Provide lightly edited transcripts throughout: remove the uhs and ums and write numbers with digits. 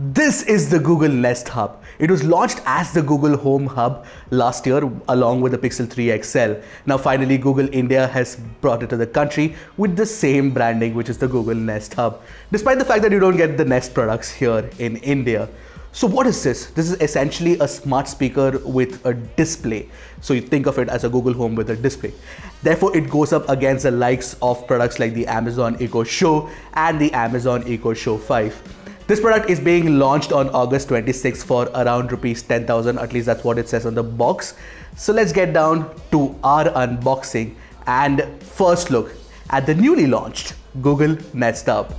This is the Google Nest Hub. It was launched as the Google Home Hub last year along with the Pixel 3 XL. Now finally Google India has brought it to the country with the same branding, which is the Google Nest Hub, despite the fact that you don't get the Nest products here in India. So what is this? This is essentially a smart speaker with a display. So you think of it as a Google Home with a display. Therefore, it goes up against the likes of products like the Amazon Echo Show and the Amazon Echo Show 5. This product is being launched on August 26th for around rupees 10,000, at least that's what it says on the box. So let's get down to our unboxing and first look at the newly launched Google Nest Hub.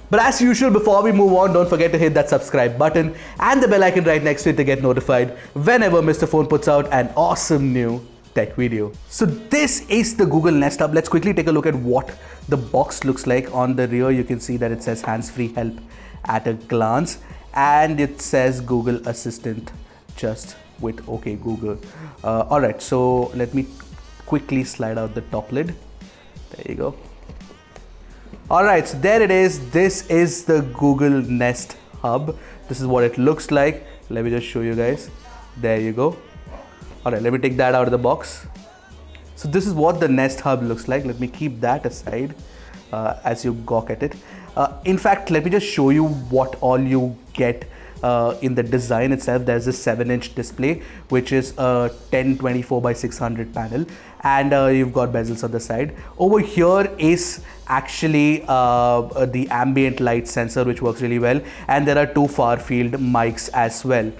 But as usual, before we move on, don't forget to hit that subscribe button and the bell icon right next to it to get notified whenever Mr. Phone puts out an awesome new tech video. So this is the Google Nest Hub. Let's quickly take a look at what the box looks like. On the rear, you can see that it says hands-free help at a glance, and it says Google Assistant just with OK Google. All right, so let me quickly slide out the top lid. There you go. Alright, so there it is. This is the Google Nest Hub. This is what it looks like. Let me just show you guys. There you go. Alright, let me take that out of the box. So this is what the Nest Hub looks like. Let me keep that aside as you gawk at it. In fact, let me just show you what all you get in the design itself. There's a 7-inch display, which is a 1024 by 600 panel, and you've got bezels on the side. Over here is actually the ambient light sensor, which works really well, and there are two far field mics as well.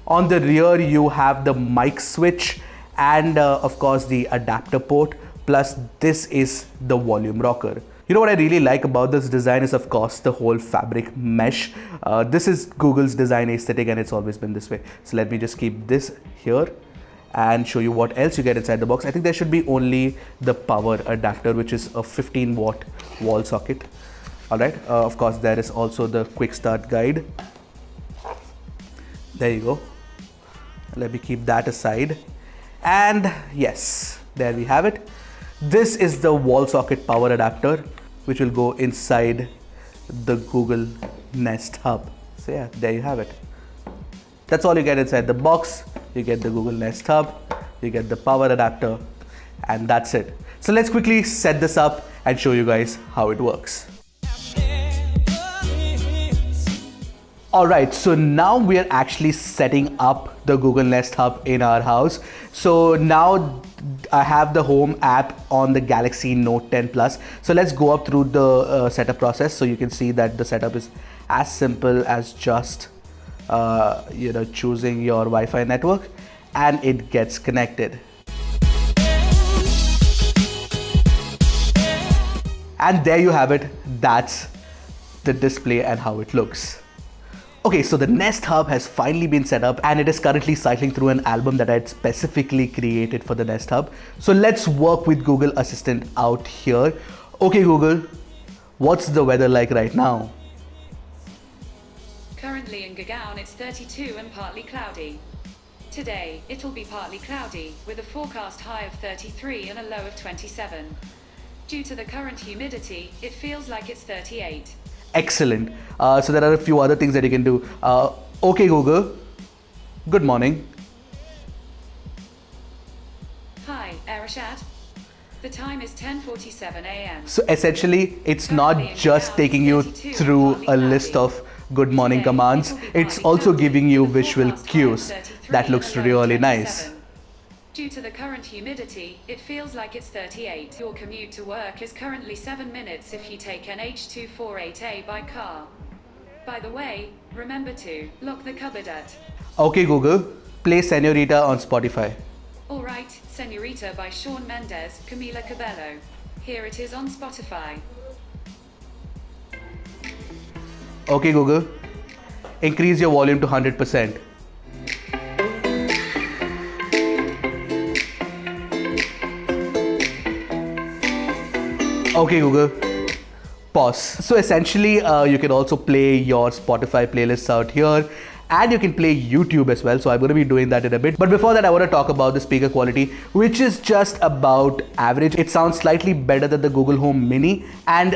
On the rear, you have the mic switch and of course the adapter port, plus this is the volume rocker. You know what I really like about this design is, of course, the whole fabric mesh. This is Google's design aesthetic and it's always been this way. So let me just keep this here and show you what else you get inside the box. I think there should be only the power adapter, which is a 15-watt wall socket. All right. Of course, there is also the quick start guide. There you go. Let me keep that aside. And yes, there we have it. This is the wall socket power adapter, which will go inside the Google Nest Hub. So yeah, there you have it. That's all you get inside the box. You get the Google Nest Hub, you get the power adapter, and that's it. So let's quickly set this up and show you guys how it works. Alright, so now we are actually setting up the Google Nest Hub in our house. So now I have the Home app on the Galaxy Note 10 Plus. So let's go up through the setup process. So you can see that the setup is as simple as just choosing your Wi-Fi network, and it gets connected. And there you have it. That's the display and how it looks. Okay, so the Nest Hub has finally been set up and it is currently cycling through an album that I had specifically created for the Nest Hub. So let's work with Google Assistant out here. Okay, Google, what's the weather like right now? Currently in Gurgaon, it's 32 and partly cloudy. Today, it'll be partly cloudy with a forecast high of 33 and a low of 27. Due to the current humidity, it feels like it's 38. Excellent. So there are a few other things that you can do. Okay, Google, good morning. Hi, Ershad. The time is 10:47 a.m. So essentially, it's not just taking you through a list of good morning commands. It's also giving you visual cues. That looks really nice. Due to the current humidity, it feels like it's 38. Your commute to work is currently 7 minutes if you take an H248A by car. By the way, remember to lock the cupboard at. Okay, Google, play Senorita on Spotify. Alright, Senorita by Shawn Mendes, Camila Cabello. Here it is on Spotify. Okay, Google, increase your volume to 100%. Okay, Google, pause. So essentially, you can also play your Spotify playlists out here, and you can play YouTube as well. So I'm going to be doing that in a bit. But before that, I want to talk about the speaker quality, which is just about average. It sounds slightly better than the Google Home Mini and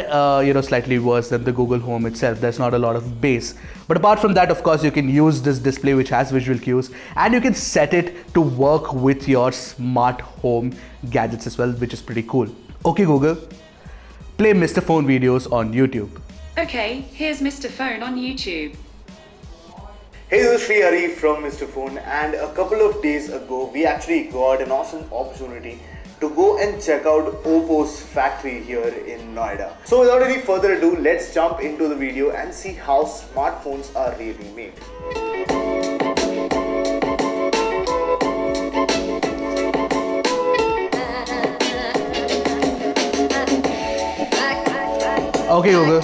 slightly worse than the Google Home itself. There's not a lot of bass. But apart from that, of course, you can use this display which has visual cues, and you can set it to work with your smart home gadgets as well, which is pretty cool. Okay, Google, play Mr. Phone videos on YouTube. Okay, here's Mr. Phone on YouTube. Hey, this is Sri Hari from Mr. Phone, and a couple of days ago we actually got an awesome opportunity to go and check out Oppo's factory here in Noida. So without any further ado, let's jump into the video and see how smartphones are really made. Okay, Google,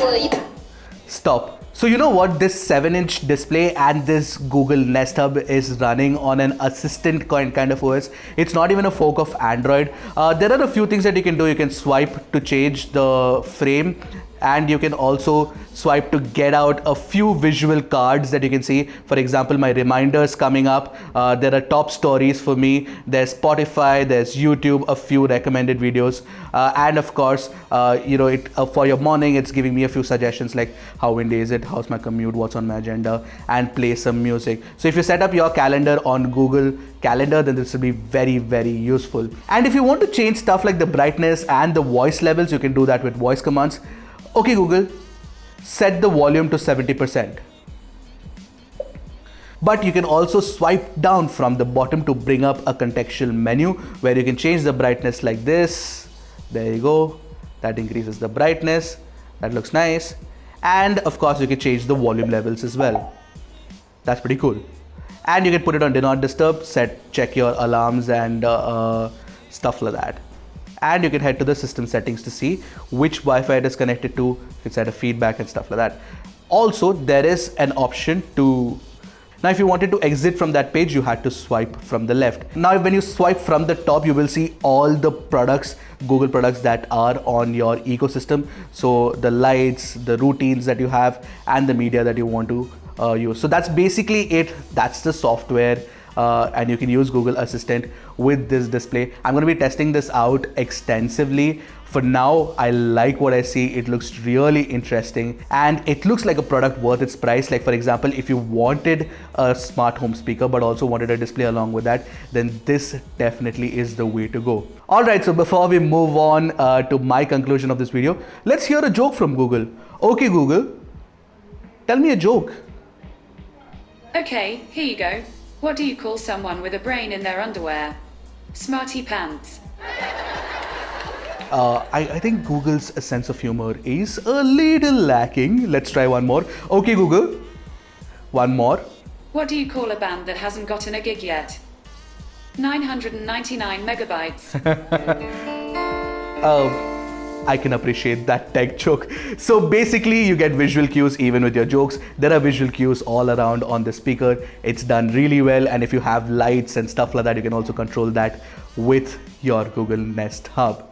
stop. So you know what, this 7-inch display and this Google Nest Hub is running on an assistant kind of OS. It's not even a fork of Android. There are a few things that you can do. You can swipe to change the frame, and you can also swipe to get out a few visual cards that you can see. For example, my reminders coming up. There are top stories for me. There's Spotify, there's YouTube, a few recommended videos, and of course, for your morning, it's giving me a few suggestions like how windy is it, how's my commute, what's on my agenda, and play some music. So if you set up your calendar on Google Calendar, then this will be very, very useful. And if you want to change stuff like the brightness and the voice levels, you can do that with voice commands. Okay, Google, set the volume to 70%. But you can also swipe down from the bottom to bring up a contextual menu where you can change the brightness like this. There you go. That increases the brightness. That looks nice. And of course, you can change the volume levels as well. That's pretty cool. And you can put it on Do Not Disturb, check your alarms and stuff like that. And you can head to the system settings to see which Wi-Fi it is connected to. You can set a feedback and stuff like that. Also, there is an option to... Now, if you wanted to exit from that page, you had to swipe from the left. Now, when you swipe from the top, you will see all the products, Google products that are on your ecosystem. So the lights, the routines that you have, and the media that you want to use. So that's basically it. That's the software. And you can use Google Assistant with this display. I'm going to be testing this out extensively. For now, I like what I see. It looks really interesting, and it looks like a product worth its price. Like, for example, if you wanted a smart home speaker but also wanted a display along with that, then this definitely is the way to go. All right, so before we move on to my conclusion of this video, let's hear a joke from Google. Okay, Google, tell me a joke. Okay, here you go. What do you call someone with a brain in their underwear? Smarty pants. I think Google's sense of humor is a little lacking. Let's try one more. Okay, Google, one more. What do you call a band that hasn't gotten a gig yet? 999 megabytes. I can appreciate that tech joke. So basically, you get visual cues even with your jokes. There are visual cues all around on the speaker. It's done really well. And if you have lights and stuff like that, you can also control that with your Google Nest Hub.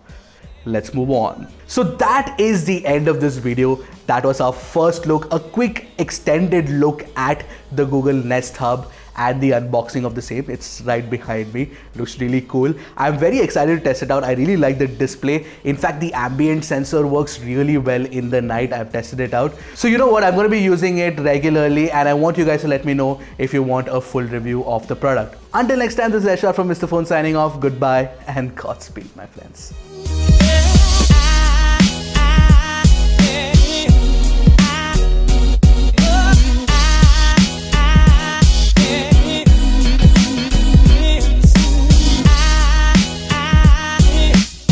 Let's move on. So that is the end of this video. That was our first look, a quick extended look at the Google Nest Hub and the unboxing of the same. It's right behind me. Looks really cool. I'm very excited to test it out. I really like the display. In fact, the ambient sensor works really well in the night. I've tested it out. So you know what? I'm going to be using it regularly, and I want you guys to let me know if you want a full review of the product. Until next time, this is Ershad from Mr. Phone signing off. Goodbye and Godspeed, my friends.